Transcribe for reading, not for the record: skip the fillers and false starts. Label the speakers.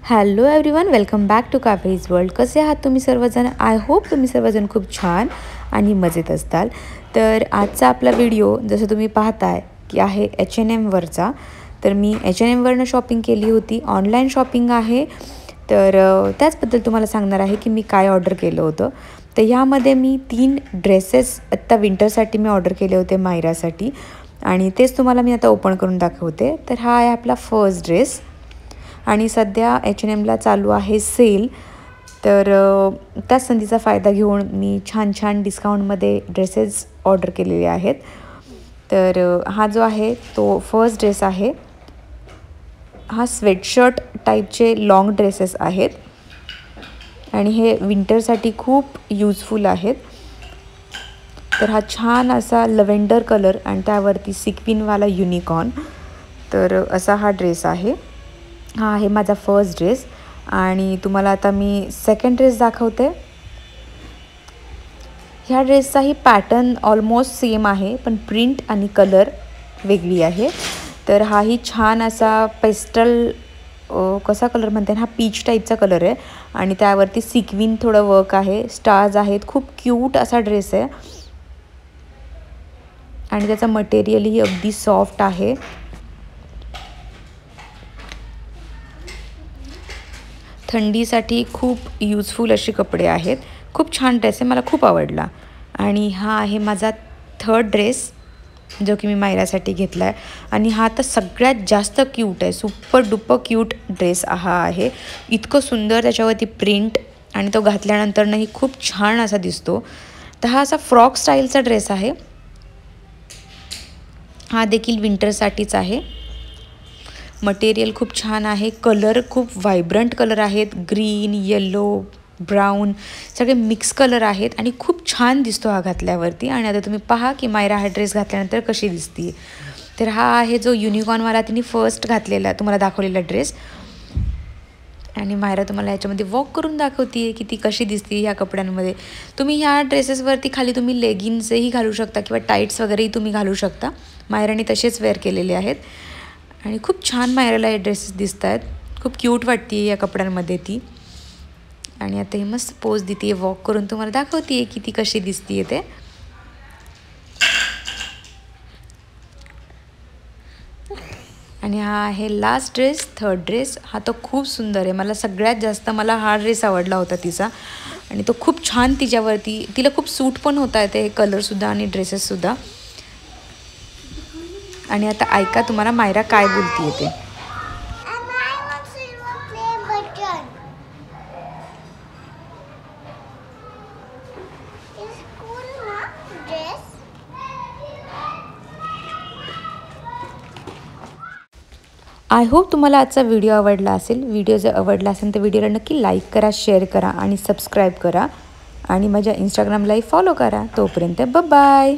Speaker 1: Hello everyone, welcome back to Kaveri's world. कसे आहात तुम्ही सर्वजण? आय होप तुम्ही सर्वजण खूप छान आणि मजेत असताल. तर आजचा आपला व्हिडिओ जसं तुम्ही पाहताय की आहे H&Mवरचा. तर मी H&Mवरनं शॉपिंग केली होती, ऑनलाईन शॉपिंग आहे. तर त्याचबद्दल तुम्हाला सांगणार आहे की मी काय ऑर्डर केलं होतं. तर ह्यामध्ये मी 3 ड्रेसेस आत्ता विंटरसाठी मी ऑर्डर केले होते मायरासाठी, आणि तेच तुम्हाला मी आता ओपन करून दाखवते. तर हा आहे आपला फर्स्ट ड्रेस, आणि सध्या H&Mला चालू आहे सेल. तर त्याच संधीचा फायदा घेऊन मी छान छान डिस्काउंटमध्ये ड्रेसेस ऑर्डर केलेले आहेत. तर हा जो आहे तो फर्स्ट ड्रेस आहे. हा स्वेटशर्ट टाईपचे लाँग ड्रेसेस आहेत आणि हे विंटरसाठी खूप यूजफुल आहेत. तर हा छान असा लव्हेंडर कलर आणि त्यावरती सिक्विनवाला युनिकॉर्न. तर असा हा ड्रेस आहे. हा आहे माझा फर्स्ट ड्रेस, आणि तुम्हाला आता मी सेकंड ड्रेस दाखवते. ह्या ड्रेसचाही पॅटर्न ऑलमोस्ट सेम आहे, पण प्रिंट आणि कलर वेगळी आहे. तर हाही छान असा पेस्टल कसा कलर म्हणते ना, हा पीच टाईपचा कलर आहे आणि त्यावरती सिक्विन थोडं वर्क आहे, स्टार्स आहेत. खूप क्यूट असा ड्रेस आहे आणि त्याचं मटेरियलही अगदी सॉफ्ट आहे. थंडीसाठी खूप यूजफुल असे कपडे आहेत. खूप छान ड्रेस आहे, मला खूप आवडला. आणि हा आहे माझा थर्ड ड्रेस, जो की मी मायरासाठी घेतला आहे. आणि हा तर सगळ्यात जास्त क्यूट आहे, सुपर डुपर क्यूट ड्रेस हा आहे. इतकं सुंदर त्याच्यावरती प्रिंट, आणि तो घातल्यानंतरही खूप छान असा दिसतो. तर हा असा फ्रॉक स्टाईलचा ड्रेस आहे. हा देखील विंटरसाठीच आहे. मटेरियल खूप छान आहे, कलर खूप व्हायब्रंट कलर आहेत, ग्रीन, येलो, ब्राऊन सगळे मिक्स कलर आहेत आणि खूप छान दिसतो हा घातल्यावरती. आणि आता तुम्ही पहा की मायरा हा ड्रेस घातल्यानंतर कशी दिसते. तर हा आहे जो युनिकॉर्नवाला तिने फर्स्ट घातलेला तुम्हाला दाखवलेला ड्रेस, आणि मायरा तुम्हाला ह्याच्यामध्ये वॉक करून दाखवते की ती कशी दिसते ह्या कपड्यांमध्ये. तुम्ही ह्या ड्रेसेसवरती खाली तुम्ही लेगिन्सही घालू शकता किंवा टाईट्स वगैरेही तुम्ही घालू शकता. मायराने तसेच वेअर केलेले आहेत आणि खूप छान मायराला हे ड्रेसेस दिसत आहेत. खूप क्यूट वाटते या कपड्यांमध्ये ती. आणि आता ही मस्त पोज देते, वॉक करून तुम्हाला दाखवते की ती कशी दिसते ते. आणि हा आहे लास्ट ड्रेस, थर्ड ड्रेस. हा तो खूप सुंदर आहे. मला सगळ्यात जास्त हा ड्रेस आवडला होता तिचा, आणि तो खूप छान तिच्यावरती, तिला खूप सूट पण होता येते हे कलरसुद्धा आणि ड्रेसेससुद्धा. आणि आता ऐका तुम्हाला मायरा काय बोलते ते. आय होप तुम्हाला आजचा व्हिडिओ आवडला असेल. व्हिडिओ जर आवडला असेल तर व्हिडिओला नक्की लाईक करा, शेअर करा आणि सबस्क्राईब करा, आणि माझ्या इंस्टाग्रामलाही फॉलो करा. तोपर्यंत बाय.